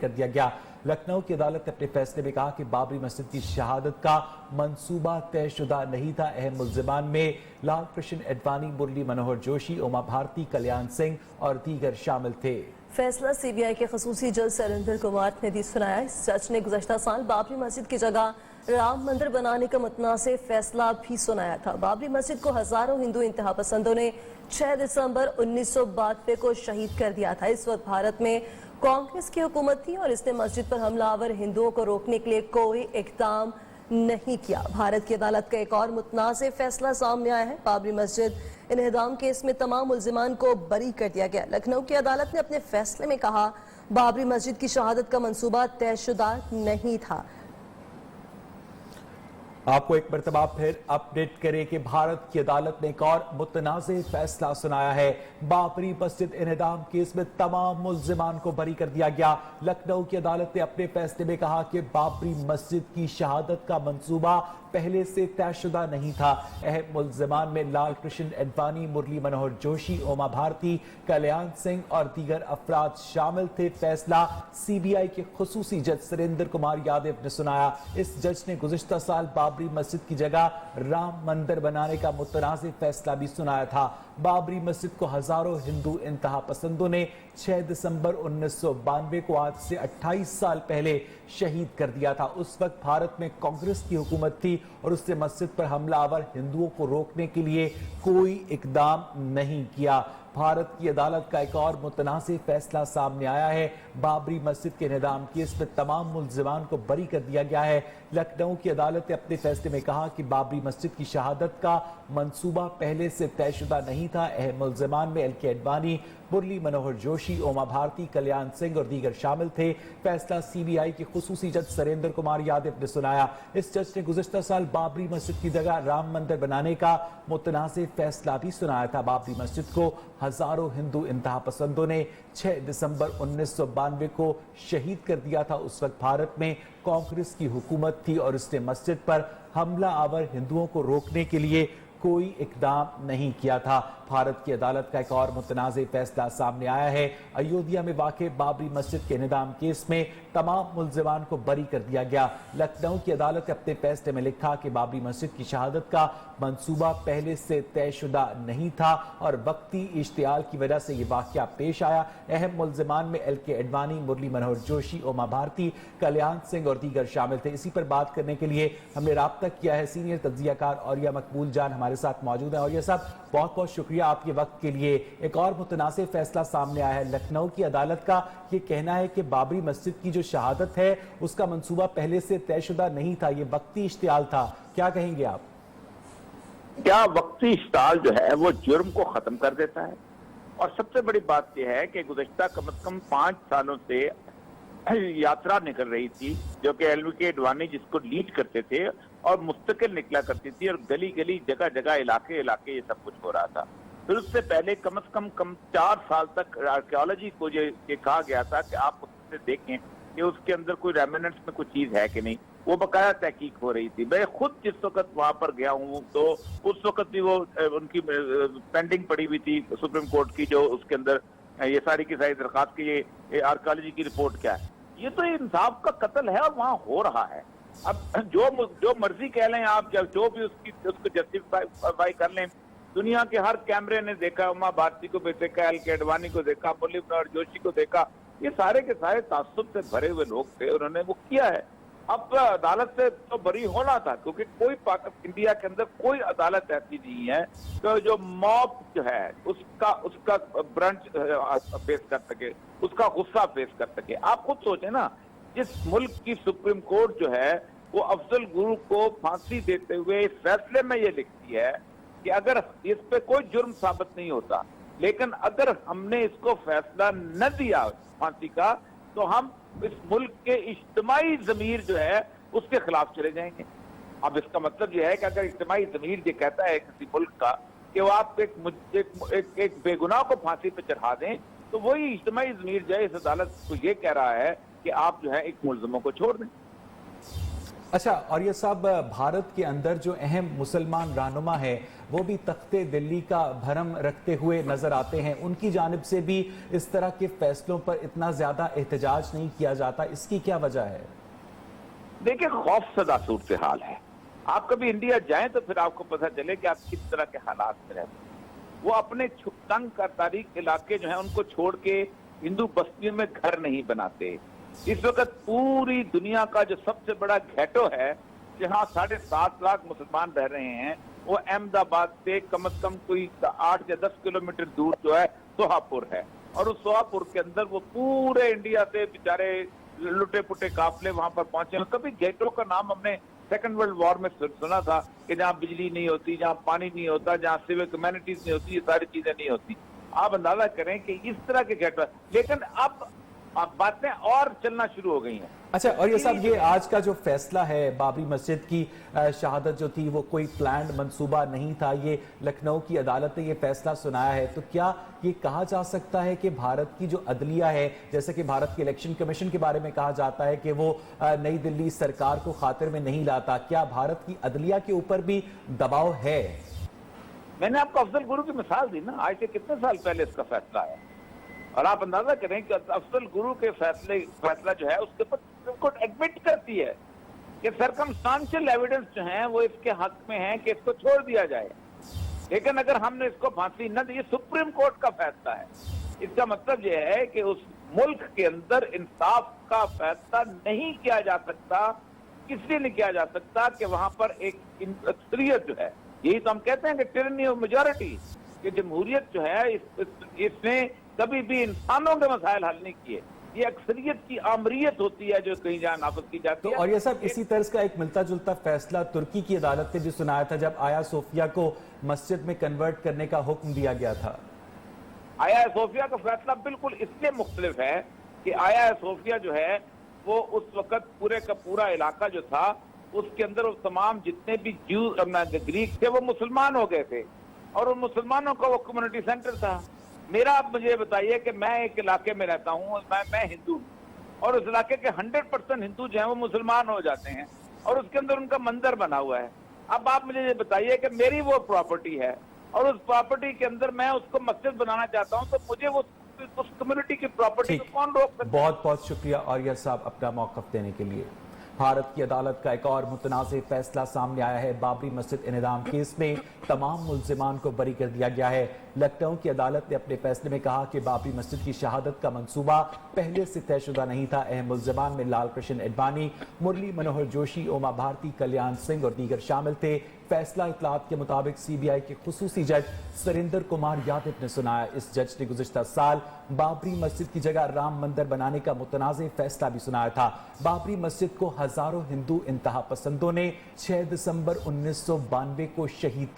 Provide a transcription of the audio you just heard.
कर दिया गया। लखनऊ की अदालत ने अपने फैसले में कहा कि बाबरी मस्जिद की शहादत का मंसूबा तयशुदा नहीं था। अहम मुल्जिमान में लाल कृष्ण एडवाणी, मुरली मनोहर जोशी, उमा भारती, कल्याण सिंह और दीगर शामिल थे। फैसला सीबीआई के खसूसी जज सरिंदर कुमार ने भी सुनाया। इस जज ने गुज़श्ता साल बाबरी मस्जिद की जगह राम मंदिर बनाने का मुतनाज़ फैसला भी सुनाया था। बाबरी मस्जिद को हजारों हिंदू इंतहा पसंदों ने 6 दिसंबर 1992 को शहीद कर दिया था। इस वक्त भारत में कांग्रेस की हुकूमत थी और इसने मस्जिद पर हमलावर हिंदुओं को रोकने के लिए कोई इक़दाम नहीं किया। भारत की अदालत का एक और मुतनाज़ फैसला सामने आया है। बाबरी मस्जिद इन्हदाम केस में तमाम मुल्जिमान को बरी कर दिया गया। लखनऊ की अदालत ने अपने फैसले में कहा, बाबरी मस्जिद की शहादत का मंसूबा तयशुदा नहीं था। आपको एक मरतबा फिर अपडेट करें कि भारत की अदालत ने एक और मुतनाज़े फैसला सुनाया है। बाबरी मस्जिद इन्हदाम केस में तमाम मुल्जिमान को बरी कर दिया गया। लखनऊ की अदालत ने अपने फैसले में कहा कि बाबरी मस्जिद की शहादत का मंसूबा पहले से तयशुदा नहीं था। अहम मुल्जिमान में लाल कृष्ण एडवाणी, मुरली मनोहर जोशी, उमा भारती, कल्याण सिंह और दीगर अफराद शामिल थे। फैसला सीबीआई के खसूसी जज सुरेंद्र कुमार यादव ने सुनाया। इस जज ने गुज़िश्ता साल बाबरी मस्जिद की जगह राम मंदिर बनाने का मुतनाज़ फैसला भी सुनाया था। बाबरी मस्जिद को हजारों हिंदू इंतहा पसंदों ने 6 दिसंबर 1992 को आज से 28 साल पहले शहीद कर दिया था। उस वक्त भारत में कांग्रेस की हुकूमत थी और उसने मस्जिद पर हमलावर हिंदुओं को रोकने के लिए कोई इकदाम नहीं किया। भारत की अदालत का एक और मुतनाज़े फैसला सामने आया है। बाबरी मस्जिद के इन्हदाम केस में तमाम मुल्जिमान को बरी कर दिया गया है। लखनऊ की अदालत ने अपने फैसले में कहा कि बाबरी मस्जिद की शहादत का मंसूबा पहले से तयशुदा नहीं था। अहम मुल्जिमान में एल के एडवाणी, मुरली मनोहर जोशी, उमा भारती, कल्याण सिंह और दीगर शामिल थे। फैसला सीबीआई के खसूसी जज सुरेंद्र कुमार यादव ने सुनाया। इस जज ने गुज़श्ता साल बाबरी मस्जिद की जगह राम मंदिर बनाने का मुतनाज़े फैसला भी सुनाया था। बाबरी मस्जिद को हजारों हिंदू इंतहा पसंदों ने 6 दिसंबर 1992 को शहीद कर दिया था। उस वक्त भारत में कांग्रेस की हुकूमत थी और इसने मस्जिद पर हमला आवर हिंदुओं को रोकने के लिए कोई इकदाम नहीं किया था। भारत की अदालत का एक और मुतनाज़े फैसला सामने आया है। अयोध्या में वाक़े बाबरी मस्जिद के इन्हदाम केस में तमाम मुल्जिमान को बरी कर दिया गया। लखनऊ की अदालत ने अपने फैसले में लिखा कि बाबरी मस्जिद की शहादत का मंसूबा पहले से तयशुदा नहीं था और वक्ती इश्तियाल की वजह से ये वाक़या पेश आया। अहम मुल्जिमान में एल के एडवाणी, मुरली मनोहर जोशी, उमा भारती, कल्याण सिंह और दीगर शामिल थे। इसी पर बात करने के लिए हमने राब्ता किया है। सीनियर तज्ज़ियाकार औरिया मकबूल जान हमारे साथ मौजूद है। औरिया साहब, बहुत बहुत शुक्रिया आपके वक्त के लिए। एक और मुतनाज़े फैसला सामने आया है। लखनऊ की अदालत का ये कहना है कि बाबरी मस्जिद की जो शहादत है उसका मंसूबा पहले से तयशुदा नहीं था, ये वक्ती इश्तियाल था। क्या कहेंगे आप? क्या वक्ती इश्तियाल जो है वो जुर्म को खत्म कर देता है। और सबसे बड़ी बात यह है कि गुज़श्ता कम से कम 5 सालों से यात्रा निकल रही थी जो कि एल के एडवाणी जिसको लीड करते थे और मुस्तकिल निकला करती थी और गली गली जगह जगह इलाके इलाके ये सब कुछ हो रहा था। फिर उससे पहले कम से कम 4 साल तक आर्कियोलॉजी को ये कहा गया था कि आप उससे देखें कि उसके अंदर कोई रेमिनेंट्स में कोई चीज है कि नहीं। वो बकाया तहकीक हो रही थी। मैं खुद जिस वक्त वहां पर गया हूँ तो उस वक्त भी वो उनकी पेंडिंग पड़ी हुई थी सुप्रीम कोर्ट की, जो उसके अंदर ये सारी की सारी दरखास्त की ये आर्कियोलॉजी की रिपोर्ट क्या है। ये तो इंसाफ का कत्ल है और वहां हो रहा है। अब जो मर्जी कह लें आप, जो भी उसको जस्टिफाई कर लें। दुनिया के हर कैमरे ने देखा, उमा भारती को भी देखा, एल के एडवाणी को देखा, मुरली मनोहर जोशी को देखा। ये सारे के सारे तासुब से भरे हुए लोग थे, उन्होंने वो किया है। अब अदालत से तो बरी होना था क्योंकि कोई इंडिया के अंदर कोई अदालत ऐसी नहीं है तो जो मॉब जो है उसका ब्रंच फेस कर सके, उसका गुस्सा फेस कर सके। आप खुद सोचें ना, जिस मुल्क की सुप्रीम कोर्ट जो है वो अफजल गुरु को फांसी देते हुए इस फैसले में ये लिखती है कि अगर इस पे कोई जुर्म साबित नहीं होता, लेकिन अगर हमने इसको फैसला न दिया फांसी का तो हम इस मुल्क के इज्तिमाई ज़मीर जो है उसके खिलाफ चले जाएंगे। अब इसका मतलब यह है कि अगर इज्तिमाई ज़मीर ये कहता है किसी मुल्क का कि वो आप एक बेगुनाह को फांसी पे चढ़ा दें, तो वही इज्तिमाई ज़मीर जो है इस अदालत को ये कह रहा है कि आप जो है एक मुल्ज़िमों को छोड़ दें। अच्छा, और ये सब भारत के अंदर जो अहम मुसलमान रहनुमा है वो भी तख्ते दिल्ली का भरम रखते हुए नजर आते हैं, उनकी जानिब से भी इस तरह के फैसलों पर इतना ज्यादा एहतजाज नहीं किया जाता, इसकी क्या वजह है? देखिए, खौफसदा सूरत हाल है। आप कभी इंडिया जाएं तो फिर आपको पता चले कि आप किस तरह के हालात में रहते हैं। वो अपने तंग का तारीख इलाके जो है उनको छोड़ के हिंदू बस्तियों में घर नहीं बनाते। इस वक्त पूरी दुनिया का जो सबसे बड़ा घेटो है, जहां 7.5 लाख मुसलमान रह रहे हैं, वो अहमदाबाद से कम से कम कोई 8 या 10 किलोमीटर दूर जो है सोहापुर है। और उस सोहापुर के अंदर वो पूरे इंडिया से बेचारे लुटे पुटे काफले वहां पर पहुंचे। कभी घेटो का नाम हमने सेकंड वर्ल्ड वॉर में सुना था कि जहां बिजली नहीं होती, जहां पानी नहीं होता, जहां सिविक ह्यूमैनिटीज नहीं होती, ये सारी चीजें नहीं होती। आप अंदाजा करें कि इस तरह के घेटो, लेकिन अब बातें और चलना शुरू हो गई हैं। अच्छा, और ये सब ये आज का जो फैसला है बाबरी मस्जिद की शहादत जो थी वो कोई प्लान्ड मंसूबा नहीं था, ये लखनऊ की अदालत ने ये फैसला सुनाया है, तो क्या ये कहा जा सकता है कि भारत की जो अदलिया है, जैसे कि भारत के इलेक्शन कमीशन के बारे में कहा जाता है कि वो नई दिल्ली सरकार को खातिर में नहीं लाता, क्या भारत की अदलिया के ऊपर भी दबाव है? मैंने आपको अफजल गुरु की मिसाल दी ना, आज से कितने साल पहले इसका फैसला है, और आप अंदाजा करें कि अफजल गुरु के फैसला जो है उसके ऊपर सुप्रीम कोर्ट एडमिट करती है कि सर्कमस्टांशियल एविडेंस जो है वो इसके हक में है कि इसको छोड़ दिया जाए। लेकिन अगर हमने इसको फांसी न दी, ये सुप्रीम कोर्ट का फैसला है, इसका मतलब ये है कि उस मुल्क के अंदर इंसाफ का फैसला नहीं किया जा सकता। इसलिए नहीं किया जा सकता कि वहां पर एक अक्सरियत जो है, यही तो हम कहते हैं कि टिरनी ऑफ मेजॉरिटी, कि जमहूरियत जो है इसने कभी भी इंसानों के मसाइल हल नहीं किए। ये अक्सरियत की आमरीत होती है जो कहीं जहाँ नाफज की जाती है। और ये सब इसी तरह का एक मिलता जुलता फैसला तुर्की की अदालत ने भी सुनाया था जब आया सोफिया को मस्जिद में कन्वर्ट करने का हुक्म दिया गया था। आया सोफिया का फैसला बिल्कुल इसलिए मुख्तलिफ है कि आया सोफिया जो है वो उस वक्त पूरे का पूरा इलाका जो था उसके अंदर वो तमाम जितने भी ग्रीक थे वो मुसलमान हो गए थे, और उन मुसलमानों का वो कम्युनिटी सेंटर था। मेरा आप मुझे बताइए कि मैं एक इलाके में रहता हूँ, मैं हिंदू, और उस इलाके के 100% हिंदू जो है वो मुसलमान हो जाते हैं, और उसके अंदर उनका मंदिर बना हुआ है। अब आप मुझे ये बताइए कि मेरी वो प्रॉपर्टी है और उस प्रॉपर्टी के अंदर मैं उसको मस्जिद बनाना चाहता हूँ, तो मुझे वो उस कम्युनिटी की प्रॉपर्टी को कौन रोक सकता है? बहुत बहुत शुक्रिया आर्या साहब अपना मौक़िफ़ देने के लिए। भारत की अदालत का एक और मुतनाज़ फैसला सामने आया है। बाबरी मस्जिद इन्हदाम केस में तमाम मुल्ज़िमान को बरी कर दिया गया है। लखनऊ की अदालत ने अपने फैसले में कहा कि बाबरी मस्जिद की शहादत का मंसूबा पहले से तयशुदा नहीं था। अहम मुल्ज़िमान में लाल कृष्ण एडवाणी, मुरली मनोहर जोशी, उमा भारती, कल्याण सिंह और दीगर शामिल थे। फैसला इतलात के मुताबिक सीबीआई के खुसूसी जज सरिंदर कुमार यादव ने सुनाया। इस जज ने गुज़िश्ता साल बाबरी मस्जिद की जगह राम मंदिर बनाने का मुतनाज़ फैसला भी सुनाया था। बाबरी मस्जिद को हजारों हिंदू इंतहा पसंदों ने 6 दिसंबर 1992 को शहीद